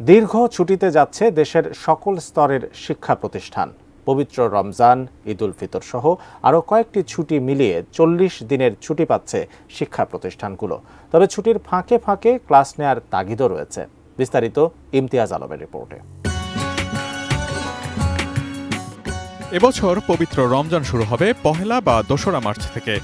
দীর্ঘ ছুটিতে যাচ্ছে দেশের সকল স্তরের শিক্ষা প্রতিষ্ঠান। পবিত্র রমজান, ঈদুল ফিতর সহ আরও কয়েকটি ছুটি মিলিয়ে ৪০ দিনের ছুটি পাচ্ছে শিক্ষা প্রতিষ্ঠানগুলো। তবে ছুটির ফাঁকে ফাঁকে ক্লাস নেয়ার তাগিদও রয়েছে। বিস্তারিত ইমতিয়াজ আলমের রিপোর্টে। এবছর পবিত্র রমজান শুরু হবে পহেলা বা ২রা মার্চ থেকে।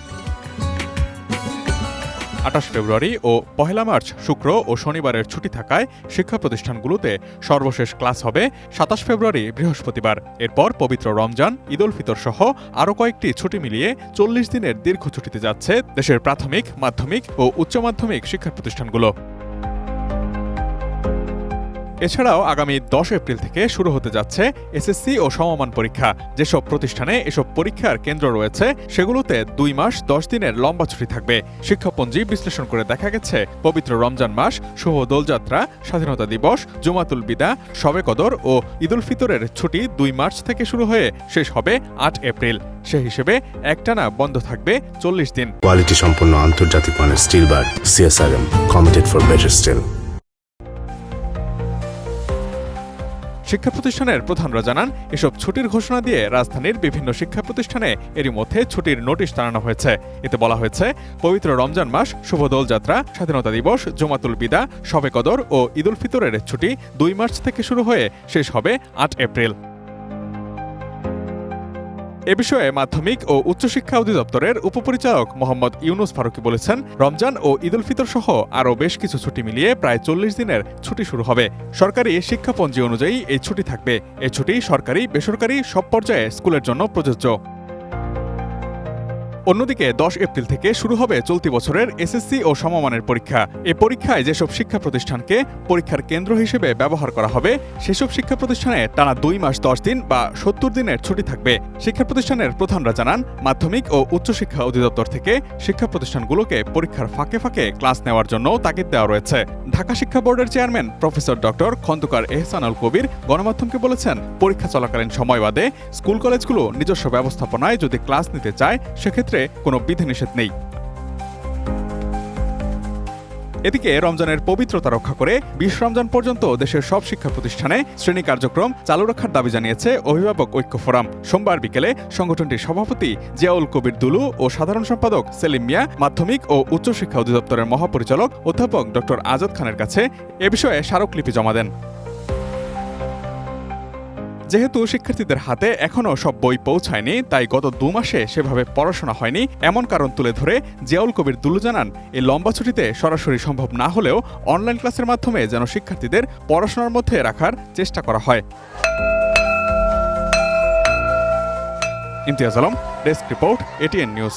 ২৮ ফেব্রুয়ারি ও পহেলা মার্চ শুক্র ও শনিবারের ছুটি থাকায় শিক্ষা প্রতিষ্ঠানগুলোতে সর্বশেষ ক্লাস হবে ২৭ ফেব্রুয়ারি বৃহস্পতিবার। এরপর পবিত্র রমজান, ঈদুল ফিতর সহ আরও কয়েকটি ছুটি মিলিয়ে ৪০ দিনের দীর্ঘ ছুটিতে যাচ্ছে দেশের প্রাথমিক, মাধ্যমিক ও উচ্চ মাধ্যমিক শিক্ষা প্রতিষ্ঠানগুলো। এছাড়াও আগামী ১০ এপ্রিল থেকে শুরু হতে যাচ্ছে এসএসসি ও সমমান পরীক্ষা। যেসব প্রতিষ্ঠানে এসব পরীক্ষার কেন্দ্র রয়েছে সেগুলোতে ২ মাস ১০ দিনের লম্বা ছুটি থাকবে। শিক্ষাপঞ্জি বিশ্লেষণ করে দেখা গেছে, পবিত্র রমজান মাস, শুভ দোলযাত্রা, স্বাধীনতা দিবস, জুমাতুল বিদা, শবে কদর ও ঈদুল ফিতরের ছুটি ২ মার্চ থেকে শুরু হয়ে শেষ হবে ৮ এপ্রিল। সে হিসেবে একটানা বন্ধ থাকবে ৪০ দিন। কোয়ালিটি সম্পন্ন আন্তর্জাতিক মানের still bar CSRM, committed for better still. শিক্ষা প্রতিষ্ঠানের প্রধানরা জানান, এসব ছুটির ঘোষণা দিয়ে রাজধানীর বিভিন্ন শিক্ষা প্রতিষ্ঠানে এরই মধ্যে ছুটির নোটিশ টানানো হয়েছে। এতে বলা হয়েছে, পবিত্র রমজান মাস, শুভ দোলযাত্রা, স্বাধীনতা দিবস, জুমাতুল বিদা, শবে কদর ও ঈদুল ফিতরের ছুটি ২ মার্চ থেকে শুরু হয়ে শেষ হবে ৮ এপ্রিল। এ বিষয়ে মাধ্যমিক ও উচ্চশিক্ষা অধিদপ্তরের উপপরিচালক মোহাম্মদ ইউনুস ফারুকী বলেছেন, রমজান ও ঈদুল ফিতর সহ আরও বেশ কিছু ছুটি মিলিয়ে প্রায় ৪০ দিনের ছুটি শুরু হবে। সরকারি শিক্ষাপঞ্জি অনুযায়ী এই ছুটি থাকবে। এই ছুটি সরকারি, বেসরকারি সব পর্যায়ে স্কুলের জন্য প্রযোজ্য। অন্যদিকে ১০ এপ্রিল থেকে শুরু হবে চলতি বছরের এসএসসি ও সমমানের পরীক্ষা। এ পরীক্ষায় যেসব শিক্ষা প্রতিষ্ঠানকে পরীক্ষার কেন্দ্র হিসেবে ব্যবহার করা হবে সেসব শিক্ষা প্রতিষ্ঠানে টানা ২ মাস ১০ দিন বা ৭০ দিনের ছুটি থাকবে। শিক্ষা প্রতিষ্ঠানের প্রধানরা জানান, মাধ্যমিক ও উচ্চশিক্ষা অধিদপ্তর থেকে শিক্ষা প্রতিষ্ঠানগুলোকে পরীক্ষার ফাঁকে ফাঁকে ক্লাস নেওয়ার জন্য তাগিদ দেওয়া রয়েছে। ঢাকা শিক্ষা বোর্ডের chairman professor doctor Khandaker Ehsanul Kabir গণমাধ্যমকে বলেছেন, পরীক্ষা চলাকালীন সময় বাদে স্কুল কলেজগুলো নিজস্ব ব্যবস্থাপনায় যদি ক্লাস নিতে চায় সেক্ষেত্রে কোনো বিধিনিষেধ নেই। এদিকে রমজানের পবিত্রতা রক্ষা করে ২০ রমজান পর্যন্ত দেশের সব শিক্ষা প্রতিষ্ঠানে শ্রেণী কার্যক্রম চালু রাখার দাবি জানিয়েছে অভিভাবক ঐক্য ফোরাম। সোমবার বিকেলে সংগঠনটির সভাপতি জিয়াউল কবির দুলু ও সাধারণ সম্পাদক সেলিম মিয়া মাধ্যমিক ও উচ্চশিক্ষা অধিদপ্তরের মহাপরিচালক অধ্যাপক ডক্টর আজাদ খানের কাছে এ বিষয়ে স্মারকলিপি জমা দেন। যেহেতু শিক্ষার্থীদের হাতে এখনও সব বই পৌঁছায়নি, তাই গত ২ মাসে সেভাবে পড়াশোনা হয়নি এমন কারণ তুলে ধরে জিয়াউল কবির দুলু জানান, এই লম্বা ছুটিতে সরাসরি সম্ভব না হলেও অনলাইন ক্লাসের মাধ্যমে যেন শিক্ষার্থীদের পড়াশোনার মধ্যে রাখার চেষ্টা করা হয়। Imtiaz Alam, desk report, ATN news.